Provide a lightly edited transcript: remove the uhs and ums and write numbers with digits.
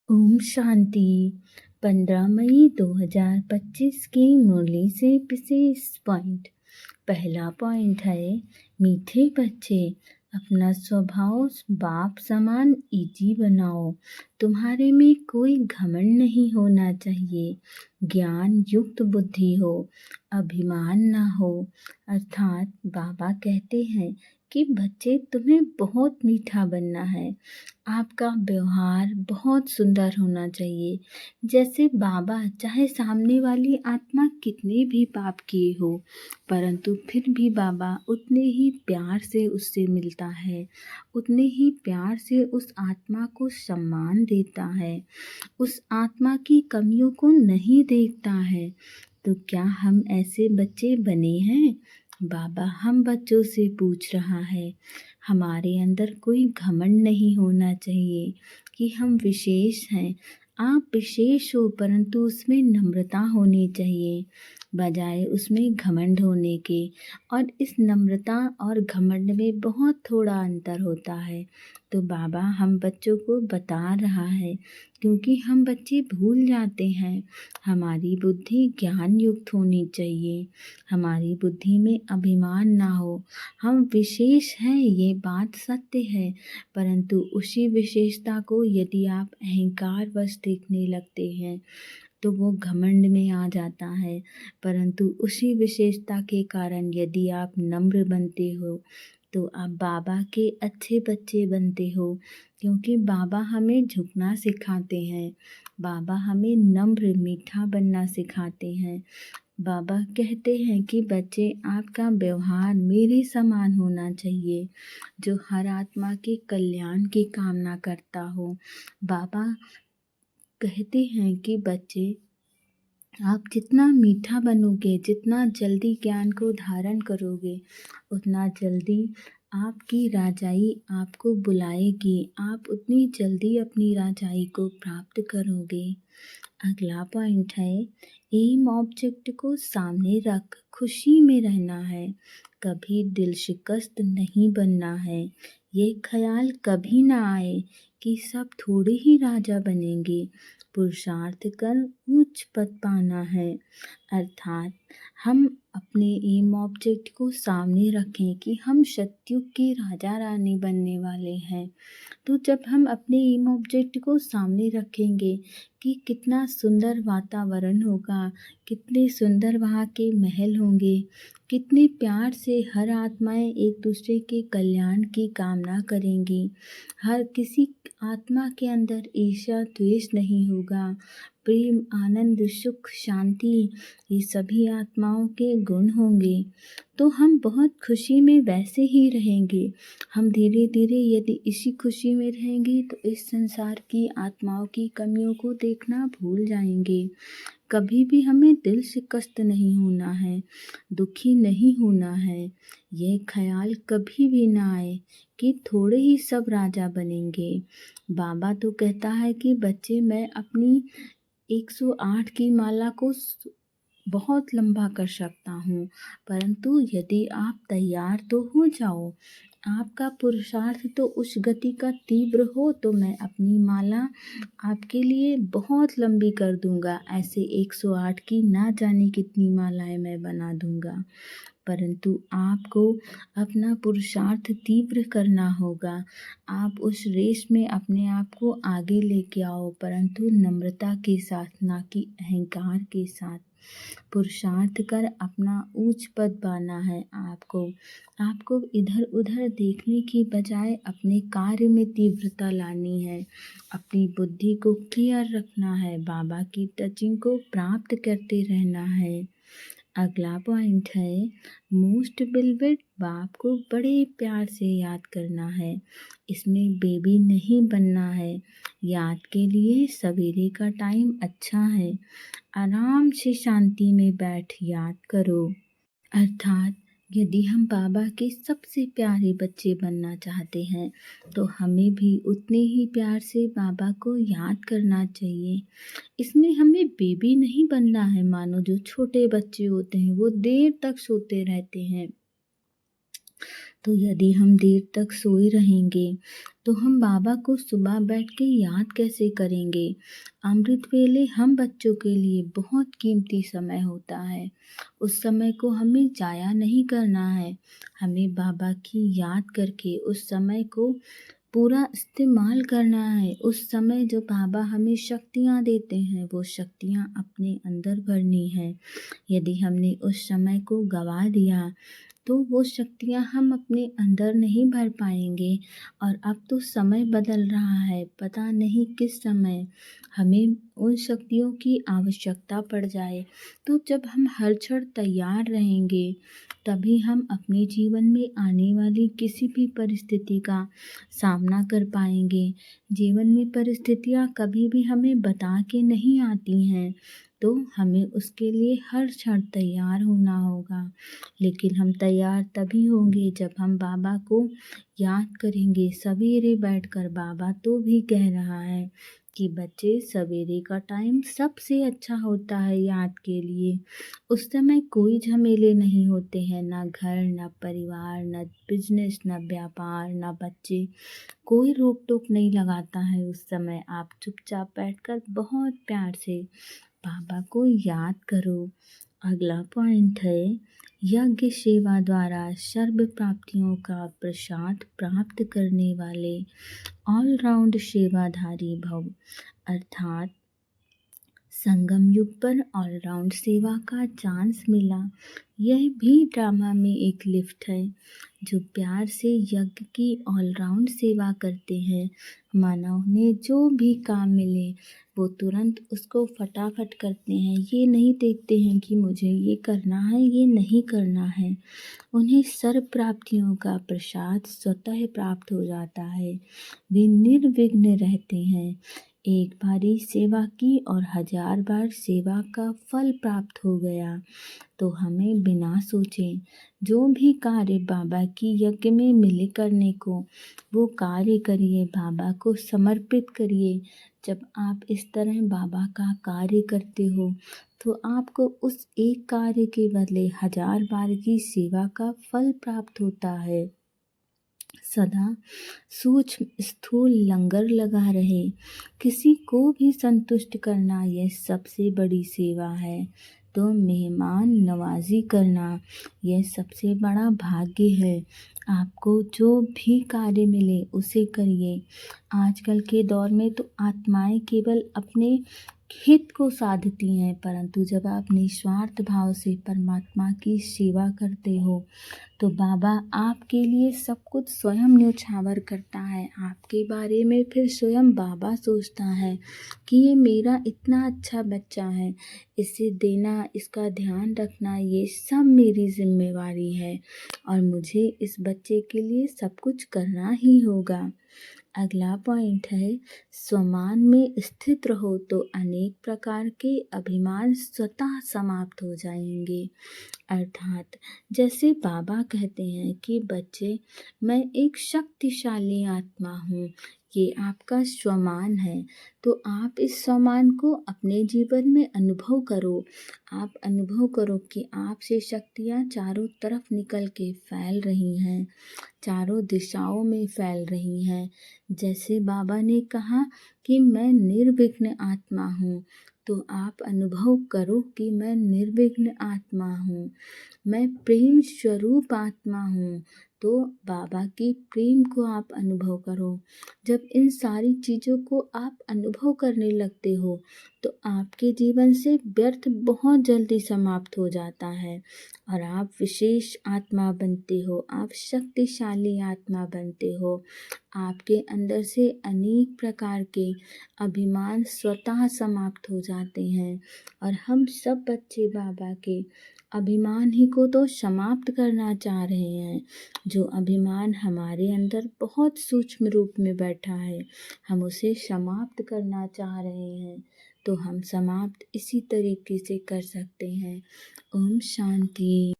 ओम शांति। 15 मई 2025 की मुरली से विशेष पॉइंट। पहला पॉइंट है, मीठे बच्चे, अपना स्वभाव बाप समान इजी बनाओ। तुम्हारे में कोई घमंड नहीं होना चाहिए। ज्ञान युक्त बुद्धि हो, अभिमान ना हो। अर्थात बाबा कहते हैं कि बच्चे, तुम्हें बहुत मीठा बनना है। आपका व्यवहार बहुत सुंदर होना चाहिए। जैसे बाबा, चाहे सामने वाली आत्मा कितने भी पाप किए हो, परंतु फिर भी बाबा उतने ही प्यार से उससे मिलता है, उतने ही प्यार से उस आत्मा को सम्मान देता है, उस आत्मा की कमियों को नहीं देखता है। तो क्या हम ऐसे बच्चे बने हैं? बाबा हम बच्चों से पूछ रहा है। हमारे अंदर कोई घमंड नहीं होना चाहिए कि हम विशेष हैं। आप विशेष हो, परंतु उसमें नम्रता होनी चाहिए बजाय उसमें घमंड होने के। और इस नम्रता और घमंड में बहुत थोड़ा अंतर होता है। तो बाबा हम बच्चों को बता रहा है, क्योंकि हम बच्चे भूल जाते हैं। हमारी बुद्धि ज्ञान युक्त होनी चाहिए। हमारी बुद्धि में अभिमान ना हो। हम विशेष हैं, ये बात सत्य है, परंतु उसी विशेषता को यदि आप अहंकार वश देखने लगते हैं तो वो घमंड में आ जाता है। परंतु उसी विशेषता के कारण यदि आप नम्र बनते हो तो आप बाबा के अच्छे बच्चे बनते हो, क्योंकि बाबा हमें झुकना सिखाते हैं। बाबा हमें नम्र मीठा बनना सिखाते हैं। बाबा कहते हैं कि बच्चे, आपका व्यवहार मेरे समान होना चाहिए, जो हर आत्मा के कल्याण की कामना करता हो। बाबा कहते हैं कि बच्चे, आप जितना मीठा बनोगे, जितना जल्दी ज्ञान को धारण करोगे, उतना जल्दी आपकी राजाई आपको बुलाएगी। आप उतनी जल्दी अपनी राजाई को प्राप्त करोगे। अगला पॉइंट है, एम ऑब्जेक्ट को सामने रख खुशी में रहना है। कभी दिल शिकस्त नहीं बनना है। ये ख्याल कभी ना आए कि सब थोड़े ही राजा बनेंगे। पुरुषार्थ कर उच्च पद पाना है। अर्थात हम अपने एम ऑब्जेक्ट को सामने रखें कि हम सतयुग के राजा रानी बनने वाले हैं। तो जब हम अपने एम ऑब्जेक्ट को सामने रखेंगे कि कितना सुंदर वातावरण होगा, कितने सुंदर वहाँ के महल होंगे, कितने प्यार से हर आत्माएं एक दूसरे के कल्याण की कामना करेंगी। हर किसी आत्मा के अंदर ईर्ष्या द्वेष नहीं होगा। प्रेम, आनंद, सुख, शांति, ये सभी आत्माओं के गुण होंगे। तो हम बहुत खुशी में वैसे ही रहेंगे। हम धीरे धीरे यदि इसी खुशी में रहेंगे तो इस संसार की आत्माओं की कमियों को देखना भूल जाएंगे। कभी भी हमें दिल शिकस्त नहीं होना है, दुखी नहीं होना है। ये ख्याल कभी भी ना आए कि थोड़े ही सब राजा बनेंगे। बाबा तो कहता है कि बच्चे, मैं अपनी 108 की माला को बहुत लंबा कर सकता हूँ, परंतु यदि आप तैयार तो हो जाओ, आपका पुरुषार्थ तो उस गति का तीव्र हो, तो मैं अपनी माला आपके लिए बहुत लंबी कर दूंगा। ऐसे 108 की ना जाने कितनी मालाएं मैं बना दूंगा। परंतु आपको अपना पुरुषार्थ तीव्र करना होगा। आप उस रेस में अपने आप को आगे लेके आओ, परंतु नम्रता के साथ, ना कि अहंकार के साथ। पुरुषार्थ कर अपना ऊंच पद पाना है। आपको इधर उधर देखने की बजाय अपने कार्य में तीव्रता लानी है। अपनी बुद्धि को क्लियर रखना है। बाबा की टचिंग को प्राप्त करते रहना है। अगला पॉइंट है, मोस्ट बिलवेड, बाप को बड़े प्यार से याद करना है। इसमें बेबी नहीं बनना है। याद के लिए सवेरे का टाइम अच्छा है। आराम से शांति में बैठ याद करो। अर्थात यदि हम बाबा के सबसे प्यारे बच्चे बनना चाहते हैं तो हमें भी उतने ही प्यार से बाबा को याद करना चाहिए। इसमें हमें बेबी नहीं बनना है। मानो जो छोटे बच्चे होते हैं वो देर तक सोते रहते हैं, तो यदि हम देर तक सोए रहेंगे तो हम बाबा को सुबह बैठ के याद कैसे करेंगे। अमृत वेले हम बच्चों के लिए बहुत कीमती समय होता है। उस समय को हमें जाया नहीं करना है। हमें बाबा की याद करके उस समय को पूरा इस्तेमाल करना है। उस समय जो बाबा हमें शक्तियाँ देते हैं वो शक्तियाँ अपने अंदर भरनी है। यदि हमने उस समय को गवा दिया तो वो शक्तियाँ हम अपने अंदर नहीं भर पाएंगे। और अब तो समय बदल रहा है, पता नहीं किस समय हमें उन शक्तियों की आवश्यकता पड़ जाए। तो जब हम हर क्षण तैयार रहेंगे तभी हम अपने जीवन में आने वाली किसी भी परिस्थिति का सामना कर पाएंगे। जीवन में परिस्थितियाँ कभी भी हमें बता के नहीं आती हैं, तो हमें उसके लिए हर क्षण तैयार होना होगा। लेकिन हम तैयार तभी होंगे जब हम बाबा को याद करेंगे। सवेरे बैठकर बाबा तो भी कह रहा है कि बच्चे सवेरे का टाइम सबसे अच्छा होता है याद के लिए। उस समय कोई झमेले नहीं होते हैं, ना घर, ना परिवार, ना बिजनेस, ना व्यापार, ना बच्चे। कोई रोक टोक नहीं लगाता है। उस समय आप चुपचाप बैठकर बहुत प्यार से बाबा को याद करो। अगला पॉइंट है यज्ञ सेवा द्वारा सर्व प्राप्तियों का प्रसाद प्राप्त करने वाले ऑलराउंड सेवाधारी भव। अर्थात संगम युग पर ऑलराउंड सेवा का चांस मिला। यह भी ड्रामा में एक लिफ्ट है। जो प्यार से यज्ञ की ऑलराउंड सेवा करते हैं, मानो उन्हें जो भी काम मिले वो तुरंत उसको फटाफट करते हैं। ये नहीं देखते हैं कि मुझे ये करना है, ये नहीं करना है। उन्हें सर्व प्राप्तियों का प्रसाद स्वतः प्राप्त हो जाता है। वे निर्विघ्न रहते हैं। एक बारी सेवा की और 1000 बार सेवा का फल प्राप्त हो गया। तो हमें बिना सोचे जो भी कार्य बाबा की यज्ञ में मिले करने को वो कार्य करिए, बाबा को समर्पित करिए। जब आप इस तरह बाबा का कार्य करते हो तो आपको उस एक कार्य के बदले 1000 बार की सेवा का फल प्राप्त होता है। सदा सूक्ष्म स्थूल लंगर लगा रहे, किसी को भी संतुष्ट करना यह सबसे बड़ी सेवा है। तो मेहमान नवाजी करना यह सबसे बड़ा भाग्य है। आपको जो भी कार्य मिले उसे करिए। आजकल के दौर में तो आत्माएं केवल अपने हित को साधती हैं, परंतु जब आप निस्वार्थ भाव से परमात्मा की सेवा करते हो तो बाबा आपके लिए सब कुछ स्वयं न्योछावर करता है। आपके बारे में फिर स्वयं बाबा सोचता है कि ये मेरा इतना अच्छा बच्चा है, इसे देना, इसका ध्यान रखना ये सब मेरी जिम्मेवारी है और मुझे इस बच्चे के लिए सब कुछ करना ही होगा। अगला पॉइंट है स्वमान में स्थित रहो तो अनेक प्रकार के अभिमान स्वतः समाप्त हो जाएंगे। अर्थात जैसे बाबा कहते हैं कि बच्चे, मैं एक शक्तिशाली आत्मा हूँ, ये आपका स्वमान है। तो आप इस स्वमान को अपने जीवन में अनुभव करो। आप अनुभव करो कि आपसे शक्तियाँ चारों तरफ निकल के फैल रही हैं, चारों दिशाओं में फैल रही हैं। जैसे बाबा ने कहा कि मैं निर्विघ्न आत्मा हूँ, तो आप अनुभव करो कि मैं निर्विघ्न आत्मा हूँ। मैं प्रेम स्वरूप आत्मा हूँ, तो बाबा की प्रेम को आप अनुभव करो। जब इन सारी चीज़ों को आप अनुभव करने लगते हो तो आपके जीवन से व्यर्थ बहुत जल्दी समाप्त हो जाता है और आप विशेष आत्मा बनते हो, आप शक्तिशाली आत्मा बनते हो। आपके अंदर से अनेक प्रकार के अभिमान स्वतः समाप्त हो जाते हैं और हम सब बच्चे बाबा के अभिमान ही को तो समाप्त करना चाह रहे हैं। जो अभिमान हमारे अंदर बहुत सूक्ष्म रूप में बैठा है, हम उसे समाप्त करना चाह रहे हैं। तो हम समाप्त इसी तरीके से कर सकते हैं। ओम शांति।